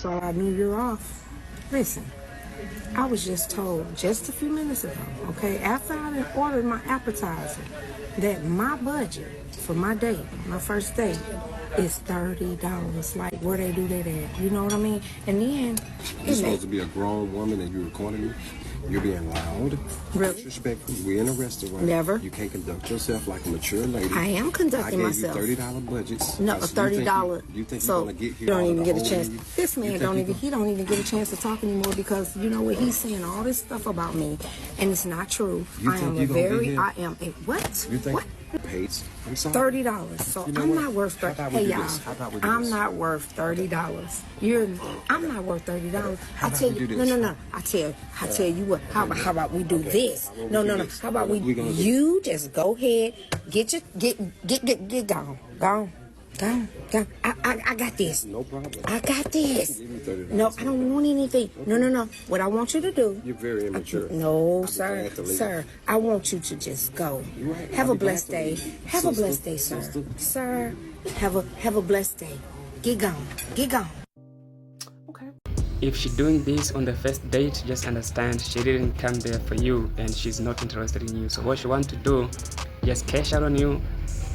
So I knew you're off. Listen, I was just told just a few minutes ago, okay, after I had ordered my appetizer, that my budget for my date, my first date, is $30. Like, where they do that at? You know what I mean? And then you're supposed to be a grown woman and you're recording me. You're being loud, really disrespectful. We're in a restaurant. Never. You can't conduct yourself like a mature lady. I am conducting myself. I gave you $30 budgets. No, $30. You think so you're gonna get here? You don't even get a chance. You? This man don't even. He don't even get a chance to talk anymore because you know what, he's saying all this stuff about me, and it's not true. I am a what? You think? What? Paid. I'm sorry. $30. So you know I'm what? not worth $30. Hey y'all, I'm not worth $30. I'm not worth $30. I tell you, no. I tell you what. How about we do this? No. How about you just go ahead, get gone. I got this. No problem. I got this. No, I don't want anything. Okay. No. What I want you to do. You're very immature. No, sir. Sir, I want you to just go. Right. Have a blessed day. Have a blessed day, sir. Sir, have a blessed day. Get gone. Okay. If she's doing this on the first date, just understand she didn't come there for you and she's not interested in you. So what she wants to do, just cash out on you,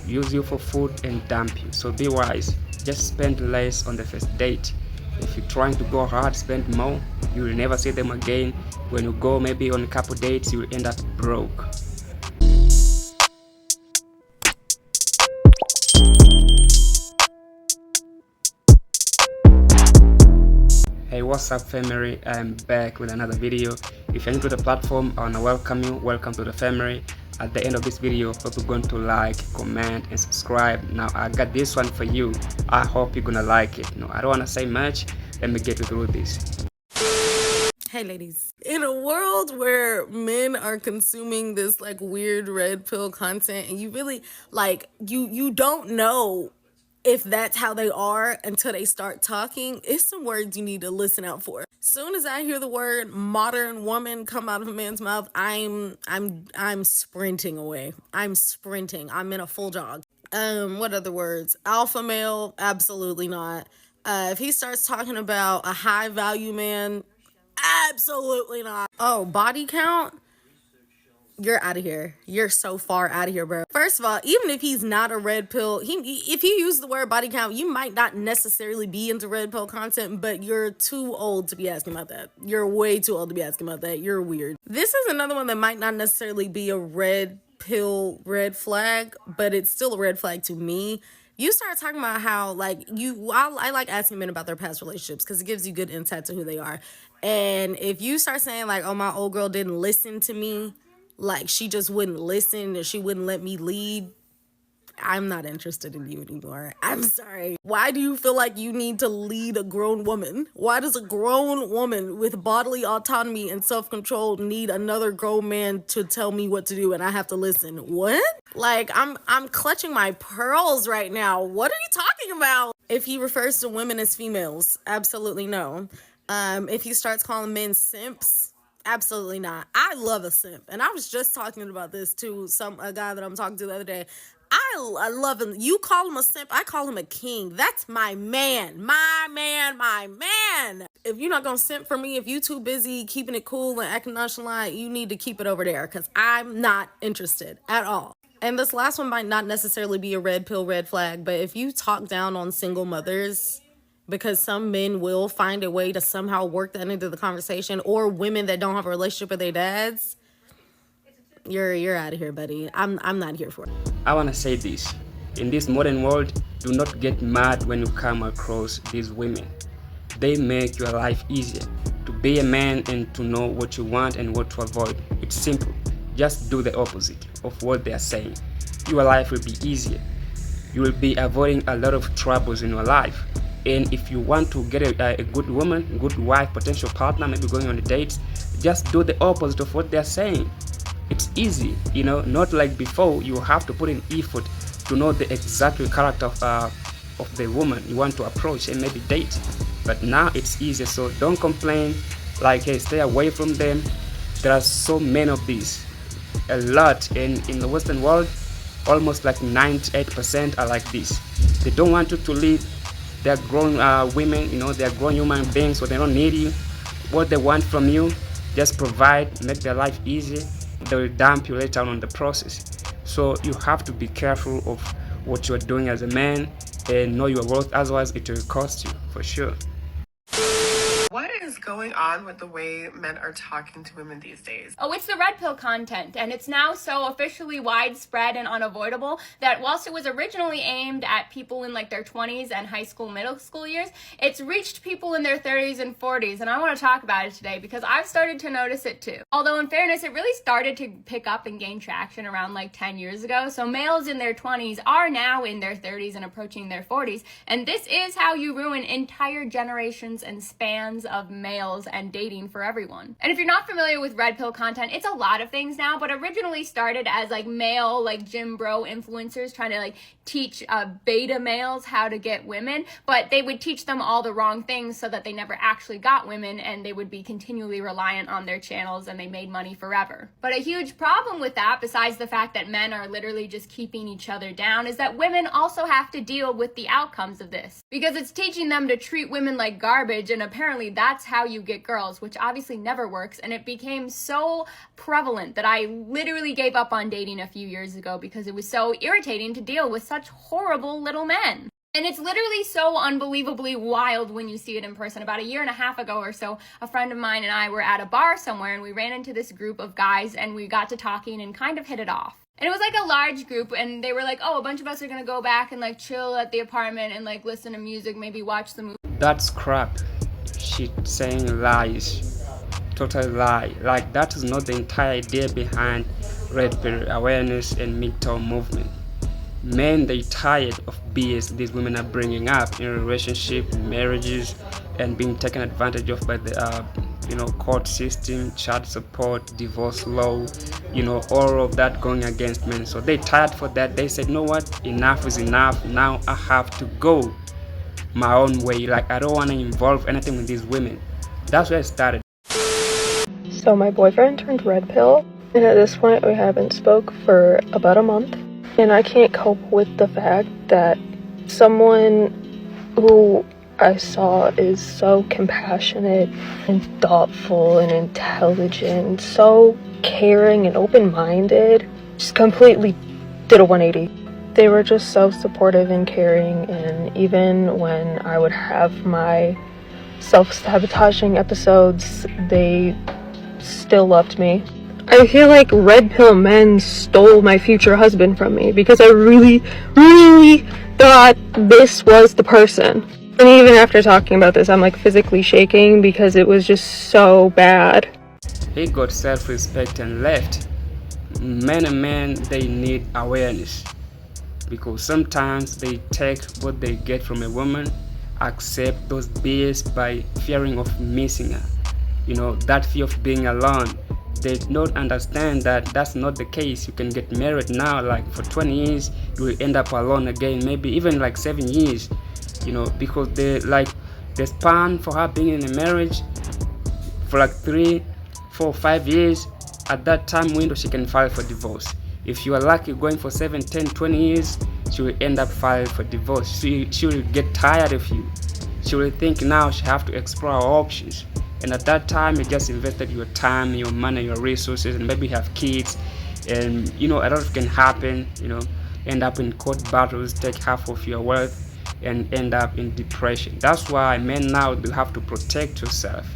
use you for food and dump you. So be wise. Just spend less on the first date. If you're trying to go hard, spend more. You will never see them again. When you go maybe on a couple dates, you will end up broke. Hey, what's up family? I'm back with another video. If you're new to the platform, I wanna welcome you. Welcome to the family. At the end of this video, hope you're going to like, comment and subscribe. Now I got this one for you. I hope you're gonna like it. No, I don't want to say much. Let me get you through this. Hey ladies, in a world where men are consuming this like weird red pill content and you really like you don't know if that's how they are until they start talking, it's some words you need to listen out for. Soon as I hear the word modern woman come out of a man's mouth, I'm sprinting away. I'm sprinting. I'm in a full jog. What other words? Alpha male? Absolutely not. If he starts talking about a high value man, absolutely not. Oh, body count? You're out of here. You're so far out of here, bro. First of all, even if he's not a red pill, if you use the word body count, you might not necessarily be into red pill content, but you're too old to be asking about that. You're way too old to be asking about that. You're weird. This is another one that might not necessarily be a red pill, red flag, but it's still a red flag to me. You start talking about how like I like asking men about their past relationships because it gives you good insight to who they are. And if you start saying like, oh, my old girl didn't listen to me, like she just wouldn't listen or she wouldn't let me lead, I'm not interested in you anymore. I'm sorry. Why do you feel like you need to lead a grown woman? Why does a grown woman with bodily autonomy and self-control need another grown man to tell me what to do and I have to listen? What? Like I'm clutching my pearls right now. What are you talking about? If he refers to women as females, absolutely no. If he starts calling men simps, absolutely not. I love a simp. And I was just talking about this to a guy that I'm talking to the other day. I love him. You call him a simp, I call him a king. That's my man. My man. If you're not gonna simp for me, if you too busy keeping it cool and acting nonchalant, you need to keep it over there because I'm not interested at all. And this last one might not necessarily be a red pill, red flag, but if you talk down on single mothers, because some men will find a way to somehow work that into the conversation, or women that don't have a relationship with their dads, you're out of here, buddy. I'm not here for it. I want to say this. In this modern world, do not get mad when you come across these women. They make your life easier. To be a man and to know what you want and what to avoid. It's simple. Just do the opposite of what they are saying. Your life will be easier. You will be avoiding a lot of troubles in your life. And if you want to get a good woman, good wife, potential partner, maybe going on a date, just do the opposite of what they're saying. It's easy, you know, not like before. You have to put in effort to know the exact character of the woman you want to approach and maybe date. But now it's easier, so don't complain like, hey, stay away from them. There are so many of these, a lot, and in the Western world, almost like 98% are like this. They don't want you to lead. They're grown women, they're grown human beings, so they don't need you. What they want from you, just provide, make their life easy. They will dump you later on the process. So you have to be careful of what you're doing as a man and know your worth, otherwise it will cost you for sure. What is going on with the way men are talking to women these days? Oh, it's the red pill content, and it's now so officially widespread and unavoidable that whilst it was originally aimed at people in like their 20s and high school, middle school years, it's reached people in their 30s and 40s, and I want to talk about it today because I've started to notice it too. Although in fairness, it really started to pick up and gain traction around like 10 years ago, so males in their 20s are now in their 30s and approaching their 40s, and this is how you ruin entire generations and spans of males and dating for everyone. And if you're not familiar with red pill content, it's a lot of things now, but originally started as like male, like gym bro influencers trying to like teach beta males how to get women, but they would teach them all the wrong things so that they never actually got women, and they would be continually reliant on their channels and they made money forever. But a huge problem with that, besides the fact that men are literally just keeping each other down, is that women also have to deal with the outcomes of this, because it's teaching them to treat women like garbage, and apparently that's how you get girls, which obviously never works. And it became so prevalent that I literally gave up on dating a few years ago because it was so irritating to deal with such horrible little men. And it's literally so unbelievably wild when you see it in person. About a year and a half ago or so, a friend of mine and I were at a bar somewhere, and we ran into this group of guys, and we got to talking and kind of hit it off. And it was like a large group, and they were like, oh, a bunch of us are gonna go back and like chill at the apartment and like listen to music, maybe watch the movie. That's crap. She's saying lies. Total lie. Like, that is not the entire idea behind red pill awareness and MGTOW movement. Men, they tired of BS these women are bringing up in relationship, marriages, and being taken advantage of by the court system, child support, divorce law, all of that going against men. So they tired for that. They said, you know what, enough is enough. Now I have to go my own way. Like, I don't want to involve anything with these women. That's where it started. So my boyfriend turned red pill, and at this point we haven't spoke for about a month, and I can't cope with the fact that someone who I saw is so compassionate and thoughtful and intelligent, so caring and open-minded, just completely did a 180. They were just so supportive and caring, and even when I would have my self-sabotaging episodes, they still loved me. I feel like red pill men stole my future husband from me because I really, really thought this was the person. And even after talking about this, I'm like physically shaking because it was just so bad. He got self-respect and left. Men, they need awareness, because sometimes they take what they get from a woman, accept those BS by fearing of missing her. That fear of being alone. They don't understand that that's not the case. You can get married now, like for 20 years, you will end up alone again, maybe even like 7 years, because the span for her being in a marriage for like 3, 4, 5 years, at that time window she can file for divorce. If you are lucky going for 7, 10, 20 years, she will end up filing for divorce. She will get tired of you. She will think now she have to explore her options. And at that time, you just invested your time, your money, your resources, and maybe have kids. And, a lot can happen, end up in court battles, take half of your wealth, and end up in depression. That's why men now, you have to protect yourself,